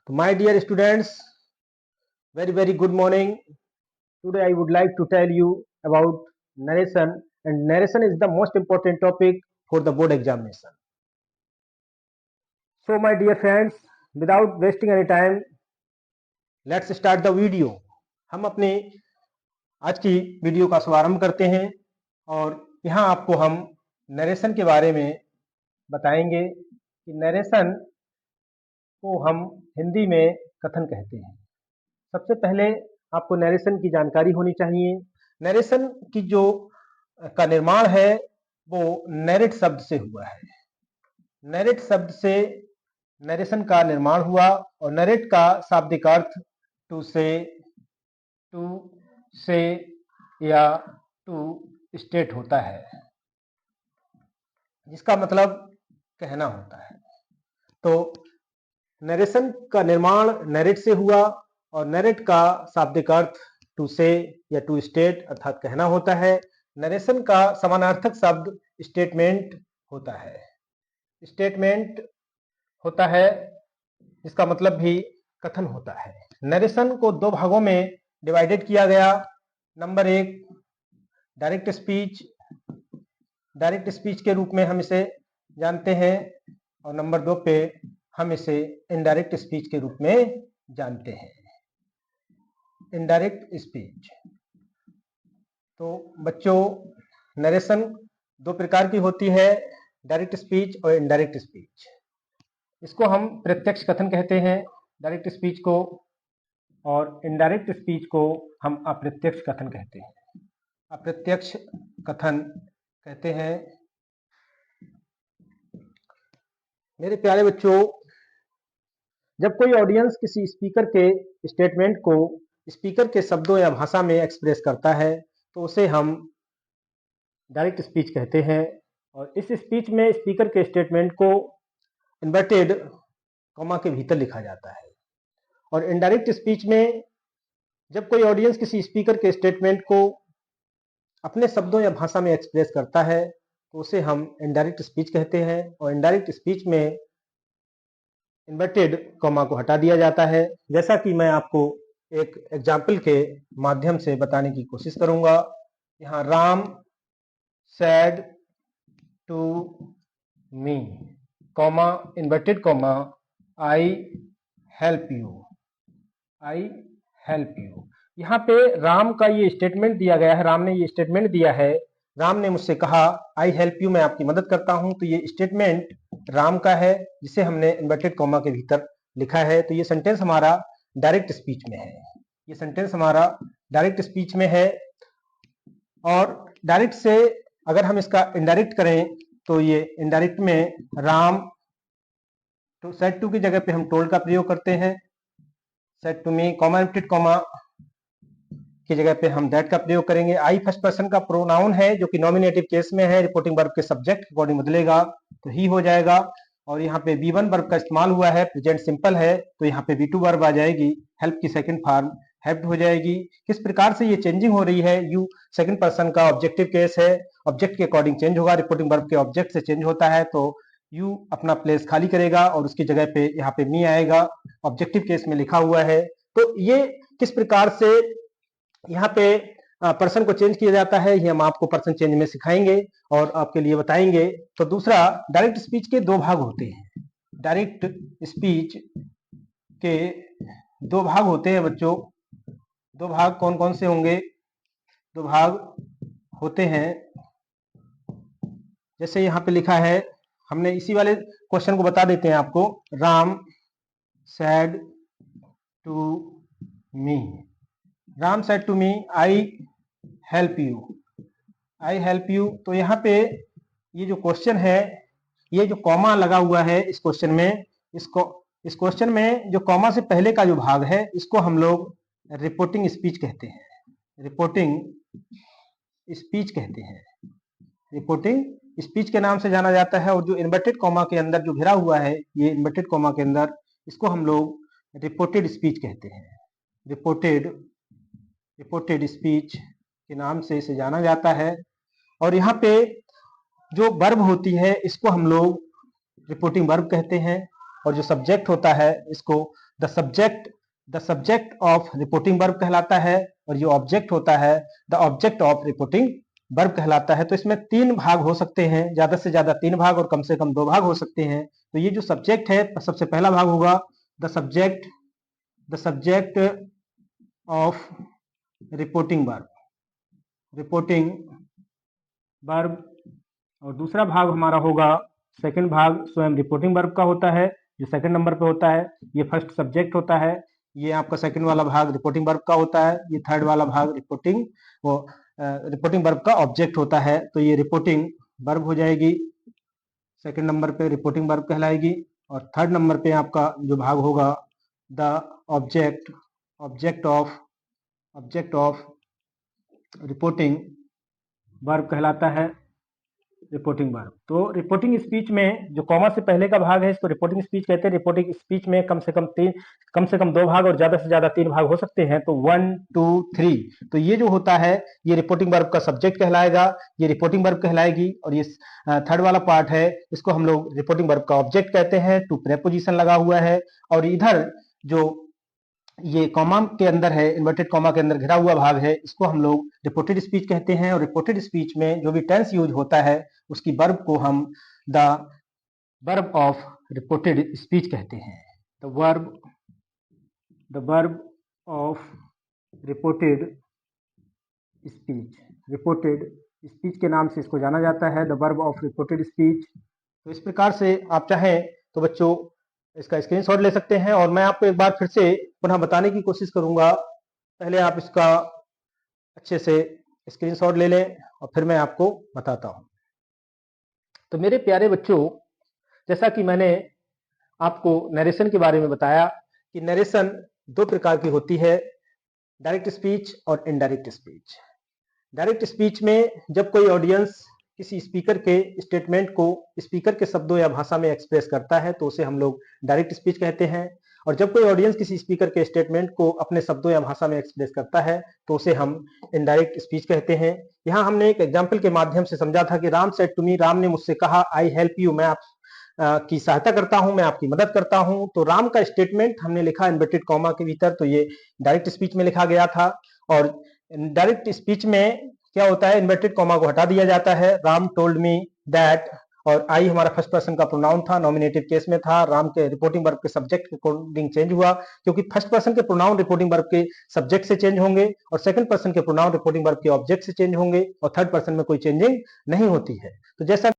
So my dear students, very good morning. Today I would like to tell you about narration, and narration is the most important topic for the board examination. So my dear friends, without wasting any time, let's start the video. हम अपने आज की video का शुभारंभ करते हैं और यहाँ आपको हम नरेशन के बारे में बताएंगे कि नरेशन को हम हिंदी में कथन कहते हैं। सबसे पहले आपको नरेशन की जानकारी होनी चाहिए। नरेशन की जो का निर्माण है वो नैरेट शब्द से हुआ है। नैरेट शब्द से नरेशन का निर्माण हुआ और नैरेट का शाब्दिक अर्थ टू से या टू स्टेट होता है, जिसका मतलब कहना होता है। तो नरेशन का निर्माण नैरेट से हुआ और नैरेट का शाब्दिक अर्थ टू से या टू स्टेट अर्थात कहना होता है। नरेशन का समानार्थक शब्द स्टेटमेंट होता है। स्टेटमेंट होता है जिसका मतलब भी कथन होता है। नरेशन को दो भागों में डिवाइडेड किया गया। नंबर एक डायरेक्ट स्पीच, डायरेक्ट स्पीच के रूप में हम इसे जानते हैं, और नंबर दो पे हम इसे इनडायरेक्ट स्पीच के रूप में जानते हैं। Indirect speech. तो बच्चों, नरेशन दो प्रकार की होती है, डायरेक्ट स्पीच और इनडायरेक्ट स्पीच। इसको हम प्रत्यक्ष कथन कहते हैं डायरेक्ट स्पीच को, और इनडायरेक्ट स्पीच को हम अप्रत्यक्ष कथन कहते हैं। अप्रत्यक्ष कथन कहते हैं। मेरे प्यारे बच्चों, जब कोई ऑडियंस किसी स्पीकर के स्टेटमेंट को स्पीकर के शब्दों या भाषा में एक्सप्रेस करता है तो उसे हम डायरेक्ट स्पीच कहते हैं। और इस स्पीच में स्पीकर के स्टेटमेंट को इन्वर्टेड कॉमा के भीतर लिखा जाता है। और इनडायरेक्ट स्पीच में जब कोई ऑडियंस किसी स्पीकर के स्टेटमेंट को अपने शब्दों या भाषा में एक्सप्रेस करता है तो उसे हम इनडायरेक्ट स्पीच कहते हैं। और इनडायरेक्ट स्पीच में इन्वर्टेड कॉमा को हटा दिया जाता है, जैसा कि मैं आपको एक एग्जाम्पल के माध्यम से बताने की कोशिश करूंगा। यहाँ Ram said to me, comma inverted comma, I help you, I help you. यहाँ पे राम का ये स्टेटमेंट दिया गया है, राम ने ये स्टेटमेंट दिया है, राम ने मुझसे कहा आई हेल्प यू, मैं आपकी मदद करता हूं। तो ये स्टेटमेंट राम का है जिसे हमने इन्वर्टेड कॉमा के भीतर लिखा है। तो ये सेंटेंस हमारा डायरेक्ट स्पीच में है। ये सेंटेंस हमारा डायरेक्ट स्पीच में है। और डायरेक्ट से अगर हम इसका इनडायरेक्ट करें तो ये इनडायरेक्ट में राम तो सेड टू की जगह पे हम टोल्ड का प्रयोग करते हैं। Said to me, comma inverted comma की जगह पे हम दैट का प्रयोग करेंगे। आई फर्स्ट पर्सन का प्रोनाउन है जो कि नॉमिनेटिव केस में है, रिपोर्टिंग वर्ब के सब्जेक्ट के अकॉर्डिंग बदलेगा तो ही हो जाएगा। और यहाँ पे V1 वर्ब का इस्तेमाल हुआ है, प्रेजेंट सिंपल है, तो यहाँ पे V2 वर्ब आ जाएगी, हेल्प की सेकंड फॉर्म हेल्प्ड हो जाएगी। किस प्रकार से ये चेंजिंग हो रही है, यू सेकंड पर्सन का ऑब्जेक्टिव केस है, ऑब्जेक्ट के अकॉर्डिंग चेंज होगा, रिपोर्टिंग वर्ब के ऑब्जेक्ट से चेंज होता है, तो यू अपना प्लेस खाली करेगा और उसकी जगह पे यहाँ पे मी आएगा, ऑब्जेक्टिव केस में लिखा हुआ है। तो ये किस प्रकार से यहाँ पे पर्सन को चेंज किया जाता है, ये हम आपको पर्सन चेंज में सिखाएंगे और आपके लिए बताएंगे। तो दूसरा, डायरेक्ट स्पीच के दो भाग होते हैं। डायरेक्ट स्पीच के दो भाग होते हैं बच्चों। दो भाग कौन कौन से होंगे? दो भाग होते हैं, जैसे यहाँ पे लिखा है, हमने इसी वाले क्वेश्चन को बता देते हैं आपको। Ram said to me, Ram said to me I help you, I help you. तो यहाँ पे ये जो क्वेश्चन है, ये जो कॉमा लगा हुआ है इस क्वेश्चन में, इस क्वेश्चन में जो कॉमा से पहले का जो भाग है इसको हम लोग रिपोर्टिंग स्पीच कहते हैं। रिपोर्टिंग स्पीच कहते हैं, रिपोर्टिंग स्पीच के नाम से जाना जाता है। और जो इन्वर्टेड कॉमा के अंदर जो घिरा हुआ है, ये इन्वर्टेड कॉमा के अंदर, इसको हम लोग रिपोर्टेड स्पीच कहते हैं। रिपोर्टेड स्पीच के नाम से इसे जाना जाता है। और यहाँ पे जो वर्ब होती है इसको हम लोग रिपोर्टिंग वर्ब कहते हैं, और जो सब्जेक्ट होता है इसको the subject of reporting verb कहलाता है, और जो ऑब्जेक्ट होता है the object of reporting verb कहलाता है। तो इसमें 3 भाग हो सकते हैं, ज्यादा से ज्यादा 3 भाग और कम से कम 2 भाग हो सकते हैं। तो ये जो सब्जेक्ट है, सबसे पहला भाग होगा the subject of reporting verb, और दूसरा भाग हमारा होगा, सेकंड भाग स्वयं रिपोर्टिंग वर्ब का होता है, जो सेकंड नंबर पे होता है। ये फर्स्ट सब्जेक्ट होता है, ये आपका सेकंड वाला भाग रिपोर्टिंग वर्ब का होता है, ये थर्ड वाला भाग रिपोर्टिंग वर्ब का ऑब्जेक्ट होता है। तो ये रिपोर्टिंग वर्ब हो जाएगी, सेकंड नंबर पे रिपोर्टिंग वर्ब कहलाएगी, और थर्ड नंबर पे आपका जो भाग होगा the object of reporting verb कहलाता है, रिपोर्टिंग वर्ब। तो रिपोर्टिंग स्पीच में जो कॉमा से पहले का भाग है इसको रिपोर्टिंग स्पीच कहते हैं। रिपोर्टिंग स्पीच में कम से कम 2 भाग और ज्यादा से ज्यादा 3 भाग हो सकते हैं। तो 1 2 3, तो ये जो होता है ये रिपोर्टिंग वर्ब का सब्जेक्ट कहलाएगा, ये रिपोर्टिंग वर्ब कहलाएगी, और ये थर्ड वाला पार्ट है इसको हम लोग रिपोर्टिंग वर्ब का ऑब्जेक्ट कहते हैं। टू प्रेपोजिशन लगा हुआ है, और इधर जो ये कॉमा के अंदर है, इन्वर्टेड कॉमा के अंदर घिरा हुआ भाग है, इसको हम लोग रिपोर्टेड स्पीच कहते हैं। और रिपोर्टेड स्पीच में जो भी टेंस यूज होता है उसकी वर्ब को हम the verb of reported speech कहते हैं। The verb of reported speech के नाम से इसको जाना जाता है, the verb of reported speech. तो इस प्रकार से आप चाहें तो बच्चों इसका स्क्रीनशॉट ले सकते हैं, और मैं आपको एक बार फिर से पुनः बताने की कोशिश करूंगा। पहले आप इसका अच्छे से स्क्रीनशॉट ले लें और फिर मैं आपको बताता हूं। तो मेरे प्यारे बच्चों, जैसा कि मैंने आपको नरेशन के बारे में बताया कि नरेशन 2 प्रकार की होती है, डायरेक्ट स्पीच और इनडायरेक्ट स्पीच। डायरेक्ट स्पीच में जब कोई ऑडियंस किसी स्पीकर के स्टेटमेंट को स्पीकर के शब्दों या भाषा में एक्सप्रेस करता है तो उसे हम लोग डायरेक्ट स्पीच कहते हैं। और जब कोई ऑडियंस किसी स्पीकर के स्टेटमेंट को अपने शब्दों या भाषा में एक्सप्रेस करता है तो उसे हम इनडायरेक्ट स्पीच कहते हैं। यहाँ हमने एक एग्जाम्पल के माध्यम से समझा था कि राम सेड टू मी, राम ने मुझसे कहा, आई हेल्प यू, मैं आप की सहायता करता हूं, मैं आपकी मदद करता हूं। तो राम का स्टेटमेंट हमने लिखा इन्वर्टेड कॉमा के भीतर, तो ये डायरेक्ट स्पीच में लिखा गया था। और डायरेक्ट स्पीच में क्या होता है, इन्वर्टेड कॉमा को हटा दिया जाता है। राम टोल्ड मी दैट, और आई हमारा फर्स्ट पर्सन का प्रोनाउन था, नॉमिनेटिव केस में था। राम के रिपोर्टिंग वर्ब के सब्जेक्ट के अकॉर्डिंग चेंज हुआ, क्योंकि फर्स्ट पर्सन के प्रोनाउन रिपोर्टिंग वर्ब के सब्जेक्ट से चेंज होंगे, और सेकंड पर्सन के प्रोनाउन रिपोर्टिंग वर्ब के ऑब्जेक्ट से चेंज होंगे, और थर्ड पर्सन में कोई चेंजिंग नहीं होती है। तो जैसा